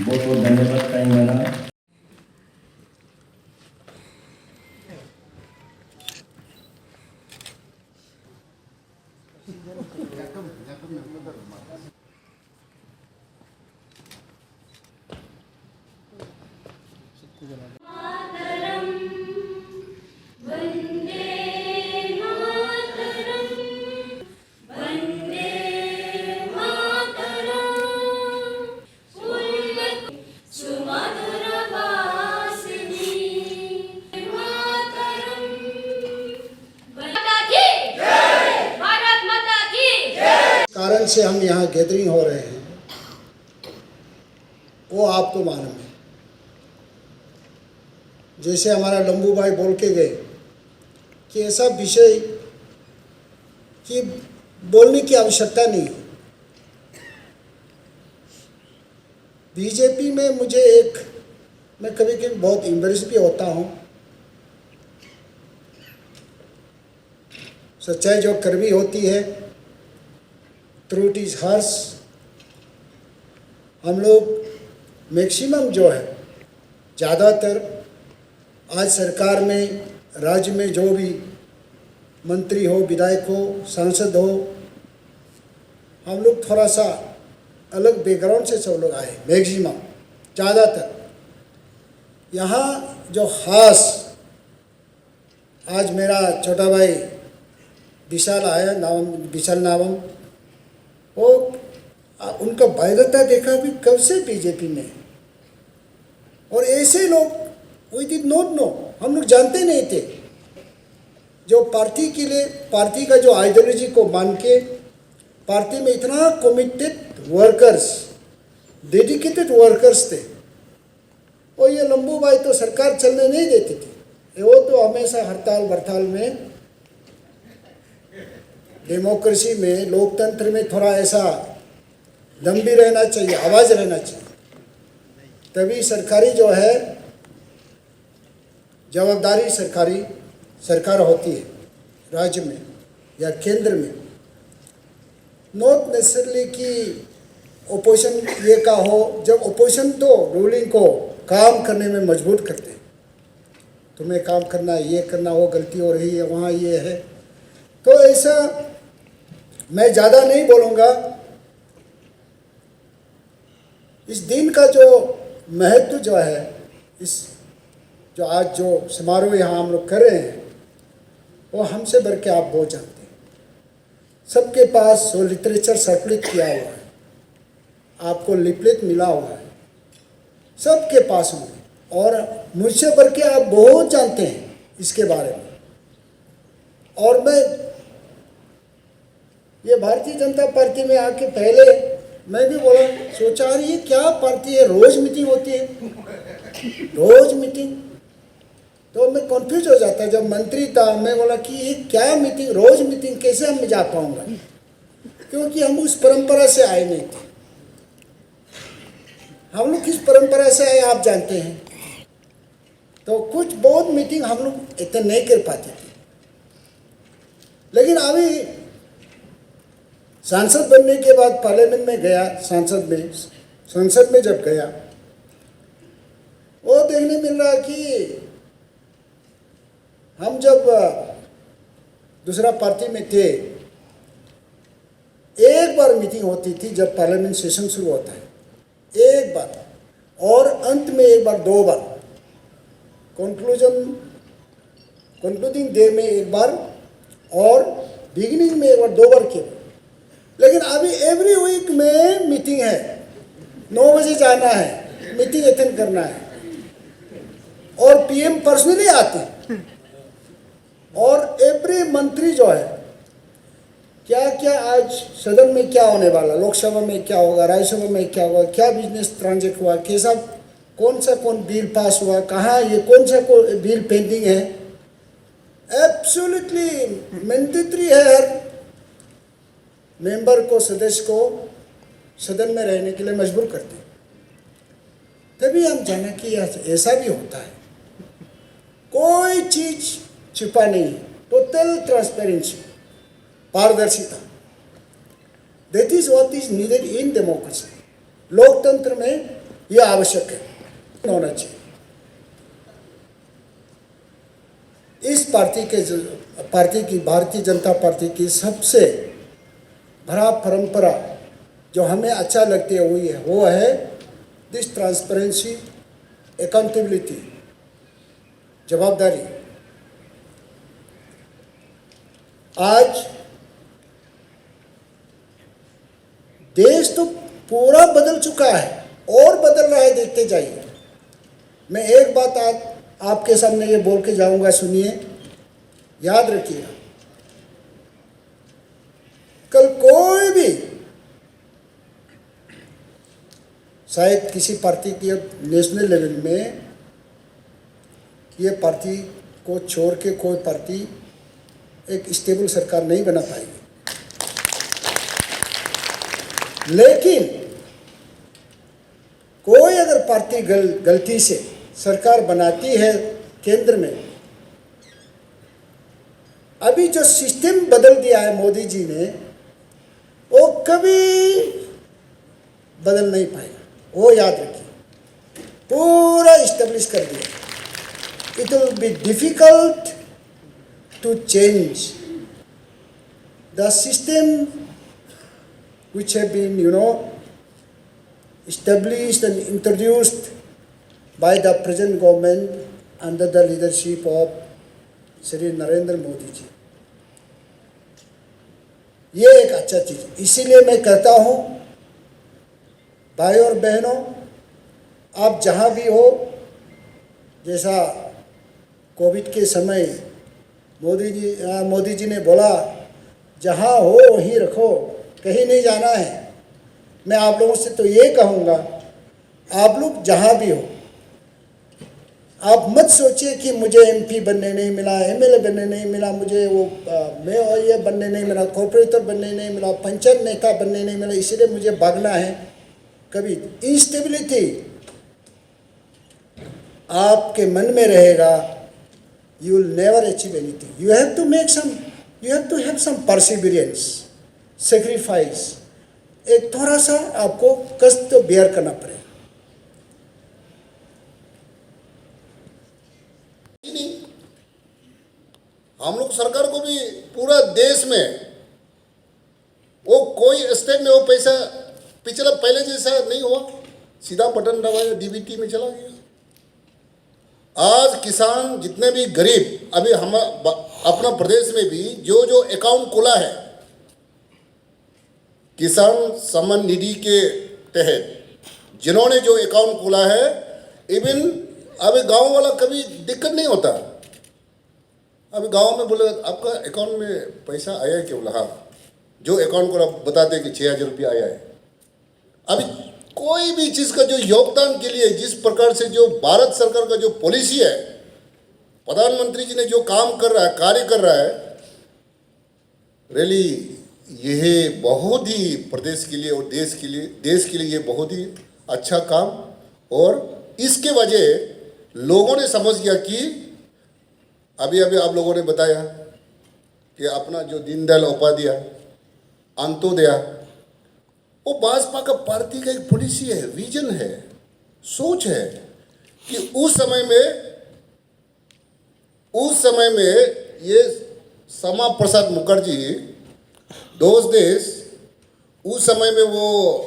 बहुत बहुत धन्यवाद तेलंगाना। कारण से हम यहाँ गैदरिंग हो रहे हैं वो आपको मालूम है। जैसे हमारा लंबू भाई बोल के गए कि ऐसा विषय कि बोलने की आवश्यकता नहीं है। बीजेपी में मैं कभी कभी बहुत एम्बेरस भी होता हूँ। सच्चाई जो कड़वी होती है, ट्रूथ इज हर्स। हम लोग मैक्सिमम जो है, ज़्यादातर आज सरकार में, राज्य में जो भी मंत्री हो, विधायक हो, सांसद हो, हम लोग थोड़ा सा अलग बैकग्राउंड से सब लोग आए। मैक्सिमम ज़्यादातर यहाँ जो खास आज मेरा छोटा भाई विशाल आया, विशाल नावम, वो उनका बायोडाटा देखा भी कब से बीजेपी में है। और ऐसे लोग वी डिड नॉट नो, हम लोग जानते नहीं थे, जो पार्टी के लिए, पार्टी का जो आइडियोलॉजी को मान के पार्टी में इतना कमिटेड वर्कर्स, डेडिकेटेड वर्कर्स थे। और ये लंबू भाई तो सरकार चलने नहीं देती थी, वो तो हमेशा हड़ताल बड़ताल में, डेमोक्रेसी में, लोकतंत्र में थोड़ा ऐसा दम भी रहना चाहिए, आवाज़ रहना चाहिए, तभी सरकारी जो है जवाबदारी सरकार होती है राज्य में या केंद्र में। नॉट नेसेसरली कि ओपोजिशन ये का हो, जब ओपोजिशन तो रूलिंग को काम करने में मजबूर करते हैं, तुम्हें काम करना है, ये करना, वो गलती हो रही है, वहाँ ये है। तो ऐसा मैं ज़्यादा नहीं बोलूँगा। इस दिन का जो महत्व जो है, इस जो आज जो समारोह यहाँ हम लोग कर रहे हैं, वो हमसे बढ़ के आप बहुत जानते हैं। सबके पास वो लिटरेचर सर्कुलेट किया हुआ है, आपको लिपलेट मिला हुआ है, सबके पास होंगे, और मुझसे बढ़ के आप बहुत जानते हैं इसके बारे में। और मैं ये भारतीय जनता पार्टी में आके पहले मैं भी बोला, सोचा ये क्या पार्टी है, रोज मीटिंग होती है, रोज मीटिंग। तो मैं कंफ्यूज हो जाता। जब मंत्री था मैं बोला कि ये क्या मीटिंग, रोज मीटिंग कैसे हम जा पाऊंगा, क्योंकि हम उस परंपरा से आए नहीं थे। हम लोग किस परंपरा से आए आप जानते हैं। तो कुछ बहुत मीटिंग हम लोग इतने नहीं कर पाते थे, लेकिन अभी सांसद बनने के बाद पार्लियामेंट में गया, संसद में जब गया, वो देखने मिल रहा कि हम जब दूसरा पार्टी में थे, एक बार मीटिंग होती थी जब पार्लियामेंट सेशन शुरू होता है, एक बार, और अंत में एक बार, दो बार, कंक्लूडिंग डे में एक बार और बिगिनिंग में एक बार, दो बार केवल। लेकिन अभी एवरी वीक में मीटिंग है, 9 बजे जाना है, मीटिंग अटेंड करना है, और पीएम पर्सनली आते हैं, और एवरी मंत्री जो है क्या क्या आज सदन में क्या होने वाला, लोकसभा में क्या होगा, राज्यसभा में क्या होगा, क्या बिजनेस ट्रांजेक्ट हुआ, कैसा कौन बिल पास हुआ, कहाँ ये कौन सा बिल पेंडिंग है, एब्सोल्युटली मैंडेटरी है हर मेंबर को, सदस्य को सदन में रहने के लिए मजबूर करते हैं। तभी हम जाना कि ऐसा भी होता है, कोई चीज छिपा नहीं है, टोटल ट्रांसपेरेंसी, पारदर्शिता। That is what is needed in democracy. लोकतंत्र में ये आवश्यक है, होना चाहिए। इस पार्टी की भारतीय जनता पार्टी की सबसे बड़ा परंपरा जो हमें अच्छा लगती है वो है दिस ट्रांसपेरेंसी, अकाउंटेबिलिटी, जवाबदारी। आज देश तो पूरा बदल चुका है और बदल रहा है, देखते जाइए। मैं एक बात आज आपके सामने ये बोल के जाऊंगा, सुनिए, याद रखिएगा। कल कोई भी शायद किसी पार्टी की नेशनल लेवल में ये पार्टी को छोड़ के कोई पार्टी एक स्टेबल सरकार नहीं बना पाएगी। लेकिन कोई अगर पार्टी गलती से सरकार बनाती है केंद्र में, अभी जो सिस्टम बदल दिया है मोदी जी ने, वो कभी बदल नहीं पाएगा, वो याद रखिए। पूरा इस्टेब्लिश कर दिया। It will be difficult to change the system which have been, established and introduced by the present government under the leadership of Shri Narendra Modi ji. ये एक अच्छा चीज़, इसीलिए मैं कहता हूँ भाई और बहनों, आप जहाँ भी हो, जैसा कोविड के समय मोदी जी ने बोला, जहाँ हो वहीं रखो, कहीं नहीं जाना है। मैं आप लोगों से तो ये कहूँगा, आप लोग जहाँ भी हो, आप मत सोचिए कि मुझे एमपी बनने नहीं मिला, एमएलए बनने नहीं मिला, मुझे वो मैं ये बनने नहीं मिला, कॉर्पोरेटर बनने नहीं मिला, पंचायत नेता बनने नहीं मिला, इसीलिए मुझे भागना है। कभी इंस्टेबिलिटी आपके मन में रहेगा, you will never achieve anything. You have to have some perseverance, sacrifice. एक थोड़ा सा आपको कष्ट तो बेयर करना पड़ेगा। हम लोग सरकार को भी पूरा देश में वो कोई स्टेट में वो पैसा पिछला पहले जैसा नहीं हुआ, सीधा बटन दबाया डीबीटी में चला गया। आज किसान जितने भी गरीब, अभी हम अपना प्रदेश में भी जो अकाउंट खोला है किसान सम्मान निधि के तहत, जिन्होंने जो अकाउंट खोला है, इवन अभी गांव वाला कभी दिक्कत नहीं होता। अभी गांव में बोले आपका अकाउंट में पैसा आया है क्या? बोला हाँ। जो अकाउंट को आप बताते हैं कि 6,000 रुपया आया है। अभी कोई भी चीज़ का जो योगदान के लिए जिस प्रकार से जो भारत सरकार का जो पॉलिसी है, प्रधानमंत्री जी ने जो काम कर रहा है, कार्य कर रहा है, रियली यह बहुत ही प्रदेश के लिए और देश के लिए ये बहुत ही अच्छा काम। और इसके वजह लोगों ने समझ गया कि अभी आप लोगों ने बताया कि अपना जो दीनदयाल उपाध्याय अंत्योदय, वो भाजपा का पार्टी का एक पॉलिसी है, विजन है, सोच है कि उस समय में ये श्यामा प्रसाद मुखर्जी दोस्त देश, उस समय में वो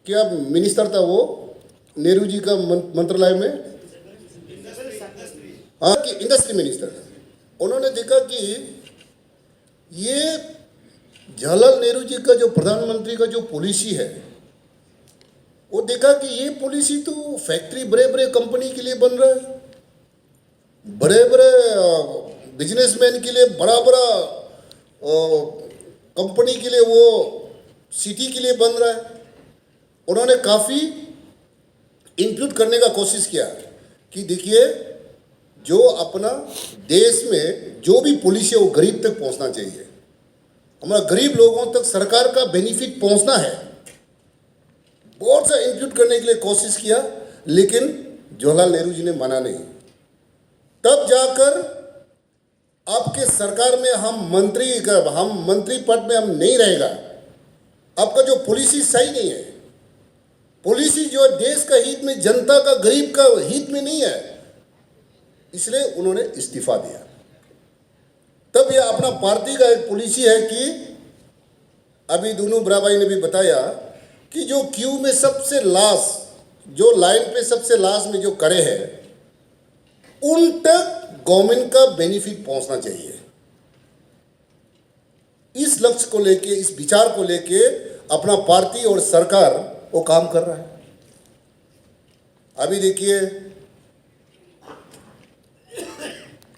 क्या मिनिस्टर था, वो नेहरू जी का मंत्रालय में, हाँ, कि इंडस्ट्री मिनिस्टर। उन्होंने देखा कि ये जवाहरलाल नेहरू जी का जो प्रधानमंत्री का जो पॉलिसी है, वो देखा कि ये पॉलिसी तो फैक्ट्री बड़े कंपनी के लिए बन रहा है, बड़े बिजनेसमैन के लिए, बड़ा कंपनी के लिए, वो सिटी के लिए बन रहा है। उन्होंने काफ़ी इंक्लूड करने का कोशिश किया कि देखिए जो अपना देश में जो भी पॉलिसी है वो गरीब तक पहुंचना चाहिए, हमारा गरीब लोगों तक सरकार का बेनिफिट पहुंचना है। बहुत सा इंक्लूड करने के लिए कोशिश किया, लेकिन जवाहरलाल नेहरू जी ने माना नहीं। तब जाकर आपके सरकार में हम मंत्री पद में हम नहीं रहेगा, आपका जो पॉलिसी सही नहीं है, पॉलिसी जो देश का हित में, जनता का, गरीब का हित में नहीं है, इसलिए उन्होंने इस्तीफा दिया। तब यह अपना पार्टी का एक पॉलिसी है कि अभी दोनों बराबाई ने भी बताया कि जो क्यू में सबसे लास्ट, जो लाइन पे सबसे लास्ट में जो खड़े हैं, उन तक गवर्नमेंट का बेनिफिट पहुंचना चाहिए। इस लक्ष्य को लेके, इस विचार को लेके अपना पार्टी और सरकार वो काम कर रहा है। अभी देखिए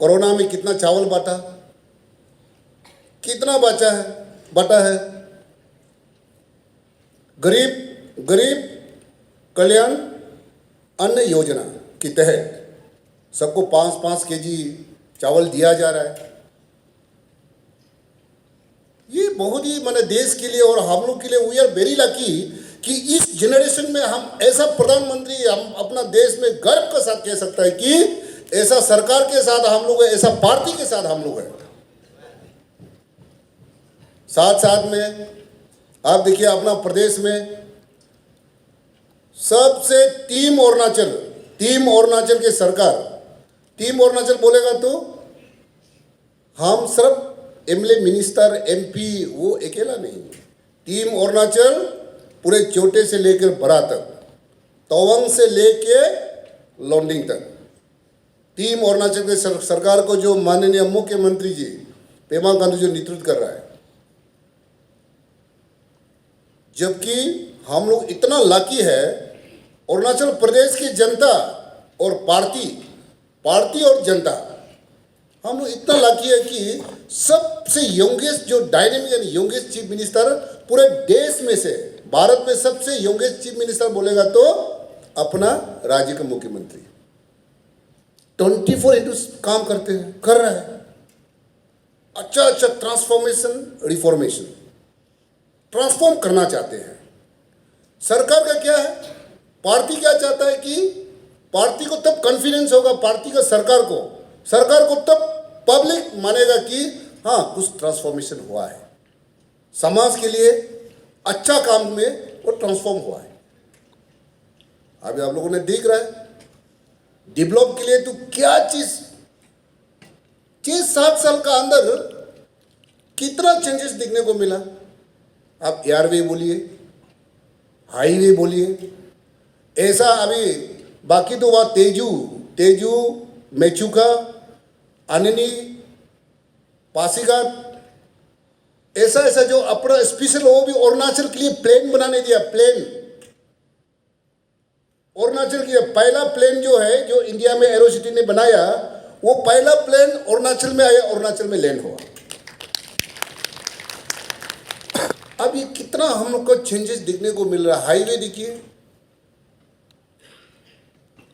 कोरोना में कितना चावल बांटा, कितना बटा है। गरीब कल्याण अन्न योजना के तहत सबको 5-5 केजी चावल दिया जा रहा है। ये बहुत ही माने देश के लिए और हम लोग के लिए वी आर वेरी लकी कि इस जनरेशन में हम ऐसा प्रधानमंत्री, हम अपना देश में गर्व के साथ कह सकता है कि ऐसा सरकार के साथ हम लोग हैं, ऐसा पार्टी के साथ हम लोग हैं। साथ में आप देखिए अपना प्रदेश में सबसे टीम अरुणाचल के सरकार, टीम अरुणाचल बोलेगा तो हम सिर्फ एमएलए, मिनिस्टर, एमपी वो अकेला नहीं। टीम अरुणाचल पूरे छोटे से लेकर बड़ा तक, तवांग से लेके लॉन्डिंग तक, टीम अरुणाचल के सरकार को जो माननीय मुख्यमंत्री जी पेमा खांडू जो नेतृत्व कर रहा है। जबकि हम लोग इतना लाकी है, अरुणाचल प्रदेश की जनता और पार्टी और जनता, हम लोग इतना लाकी है कि सबसे यंगेस्ट जो dynamic and youngest chief minister पूरे देश में से, भारत में सबसे यंगेस्ट चीफ मिनिस्टर बोलेगा तो अपना राज्य का मुख्यमंत्री 24/7 काम कर रहा है। अच्छा ट्रांसफॉर्म करना चाहते हैं। सरकार का क्या है, पार्टी क्या चाहता है कि पार्टी को तब कॉन्फिडेंस होगा, पार्टी का सरकार को तब पब्लिक मानेगा कि हाँ कुछ ट्रांसफॉर्मेशन हुआ है, समाज के लिए अच्छा काम में वो ट्रांसफॉर्म हुआ है। अभी आप लोगों ने देख रहा है डेवलप के लिए तो क्या चीज 6-7 साल का अंदर कितना चेंजेस देखने को मिला। आप एयरवे बोलिए, हाईवे बोलिए, ऐसा अभी बाकी तो वहाँ तेजू, मेचुका, अननी, पासीघाट, ऐसा जो अपना स्पेशल, वो भी अरुणाचल के लिए प्लेन बनाने दिया। प्लेन अरुणाचल के लिए पहला प्लेन जो है, जो इंडिया में एरो सिटी ने बनाया, वो पहला प्लेन अरुणाचल में आया, अरुणाचल में लैंड हुआ। अब ये कितना हम लोग को चेंजेस देखने को मिल रहा है। हाईवे देखिए,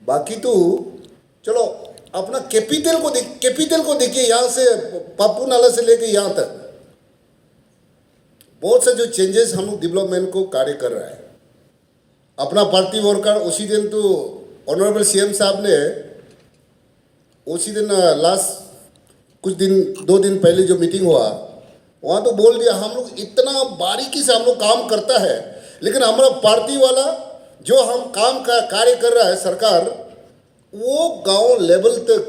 बाकी तो चलो अपना कैपिटल को देखिए, यहाँ से पापू नाला से लेके यहाँ तक बहुत से जो चेंजेस हम लोग डेवलपमेंट को कार्य कर रहा है। अपना पार्टी वर्कर उसी दिन तो ऑनरेबल सीएम साहब ने उसी दिन लास्ट 2 दिन पहले जो मीटिंग हुआ, वहाँ तो बोल दिया हम लोग इतना बारीकी से हम लोग काम करता है, लेकिन हमारा पार्टी वाला जो हम काम का कार्य कर रहा है सरकार, वो गांव लेवल तक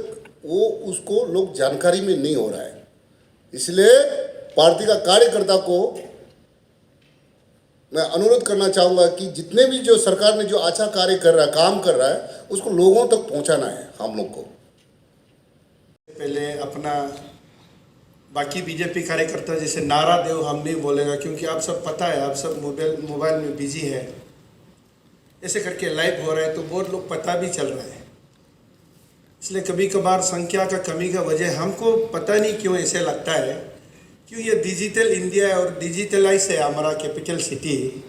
वो उसको लोग जानकारी में नहीं हो रहा है। इसलिए पार्टी का कार्यकर्ता को मैं अनुरोध करना चाहूँगा कि जितने भी जो सरकार ने जो अच्छा कार्य कर रहा है, काम कर रहा है, उसको लोगों तक पहुँचाना है हम लोग को। पहले अपना बाकी बीजेपी कार्यकर्ता जैसे नारा देव हम नहीं बोलेगा, क्योंकि आप सब पता है, आप सब मोबाइल में बिजी है, ऐसे करके लाइव हो रहा है तो बहुत लोग पता भी चल रहा है। इसलिए कभी कभार संख्या का कमी का वजह हमको पता नहीं क्यों ऐसे लगता है, क्यों ये डिजिटल इंडिया है और डिजिटलाइज है हमारा कैपिटल सिटी,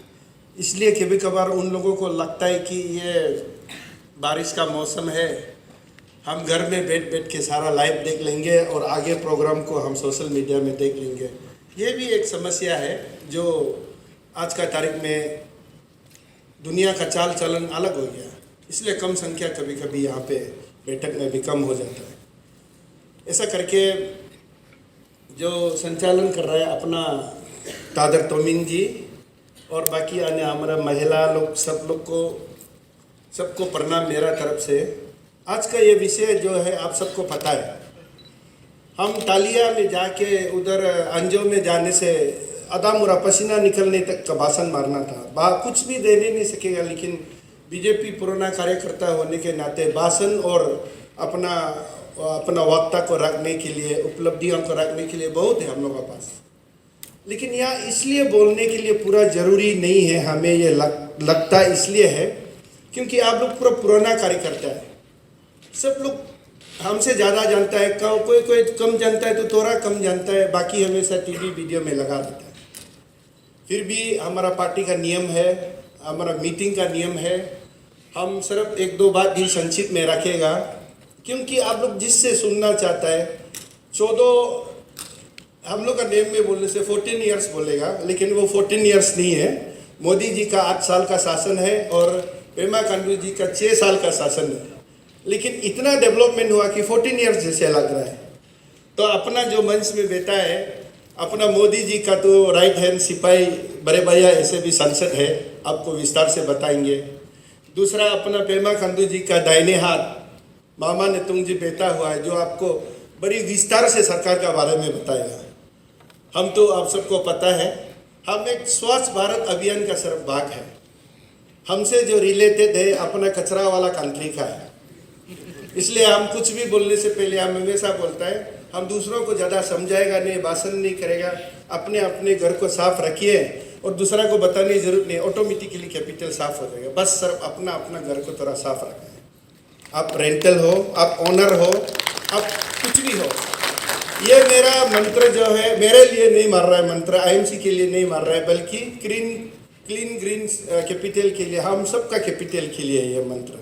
इसलिए कभी कभार उन लोगों को लगता है कि ये बारिश का मौसम है, हम घर में बैठ के सारा लाइव देख लेंगे और आगे प्रोग्राम को हम सोशल मीडिया में देख लेंगे। ये भी एक समस्या है जो आज का तारीख में दुनिया का चाल चलन अलग हो गया, इसलिए कम संख्या कभी कभी यहाँ पे बैठक में भी कम हो जाता है। ऐसा करके जो संचालन कर रहा है अपना तादर तोमिंग जी और बाकी अन्य हमारा महिला लोग सबको प्रणाम मेरा तरफ से। आज का ये विषय जो है आप सबको पता है, हम तालिया में जाके उधर अंजो में जाने से आधा मुरा पसीना निकलने तक का भाषण मारना था। कुछ भी देने नहीं सकेगा, लेकिन बीजेपी पुराना कार्यकर्ता होने के नाते भाषण और अपना वक्ता को रखने के लिए, उपलब्धियों को रखने के लिए बहुत है हम लोगों के पास। लेकिन यहाँ इसलिए बोलने के लिए पूरा ज़रूरी नहीं है, हमें ये लगता इसलिए है क्योंकि आप लोग पूरा पुराना कार्यकर्ता है। सब लोग हमसे ज़्यादा जानता है, कोई कम जानता है तो थोड़ा कम जानता है, बाकी हमेशा टीवी वीडियो में लगा देता है। फिर भी हमारा पार्टी का नियम है, हमारा मीटिंग का नियम है, हम सिर्फ एक दो बात ही संक्षिप्त में रखेगा क्योंकि आप लोग जिससे सुनना चाहता है 14 हम लोग का नेम में बोलने से 14 ईयर्स बोलेगा, लेकिन वो 14 ईयर्स नहीं है। मोदी जी का 8 साल का शासन है और पेमा खांडू जी का 6 साल का शासन है, लेकिन इतना डेवलपमेंट हुआ कि 14 ईयर्स जैसे लग रहा है। तो अपना जो मंच में बैठा है, अपना मोदी जी का तो राइट हैंड सिपाही बड़े भैया ऐसे भी सांसद है, आपको विस्तार से बताएंगे। दूसरा अपना पेमा खांडू जी का दाहिने हाथ मामा नेतुंग जी बैठा हुआ है, जो आपको बड़ी विस्तार से सरकार के बारे में बताएगा। हम तो आप सबको पता है, हम एक स्वच्छ भारत अभियान का सिर्फ भाग है। हमसे जो रिलेटेड है अपना कचरा वाला कंट्री का है, इसलिए हम कुछ भी बोलने से पहले हम हमेशा बोलता है हम दूसरों को ज़्यादा समझाएगा नहीं, भाषण नहीं करेगा, अपने अपने घर को साफ रखिए और दूसरा को बताने की जरूरत नहीं, ऑटोमेटिकली कैपिटल साफ हो जाएगा। बस सिर्फ अपना अपना घर को थोड़ा साफ रखें। आप रेंटल हो, आप ओनर हो, आप कुछ भी हो, ये मेरा मंत्र जो है मेरे लिए नहीं मार रहा है, मंत्र आईएमसी के लिए नहीं मार रहा है, बल्कि क्लीन ग्रीन कैपिटल के लिए, हम सबका कैपिटल के लिए ये मंत्र।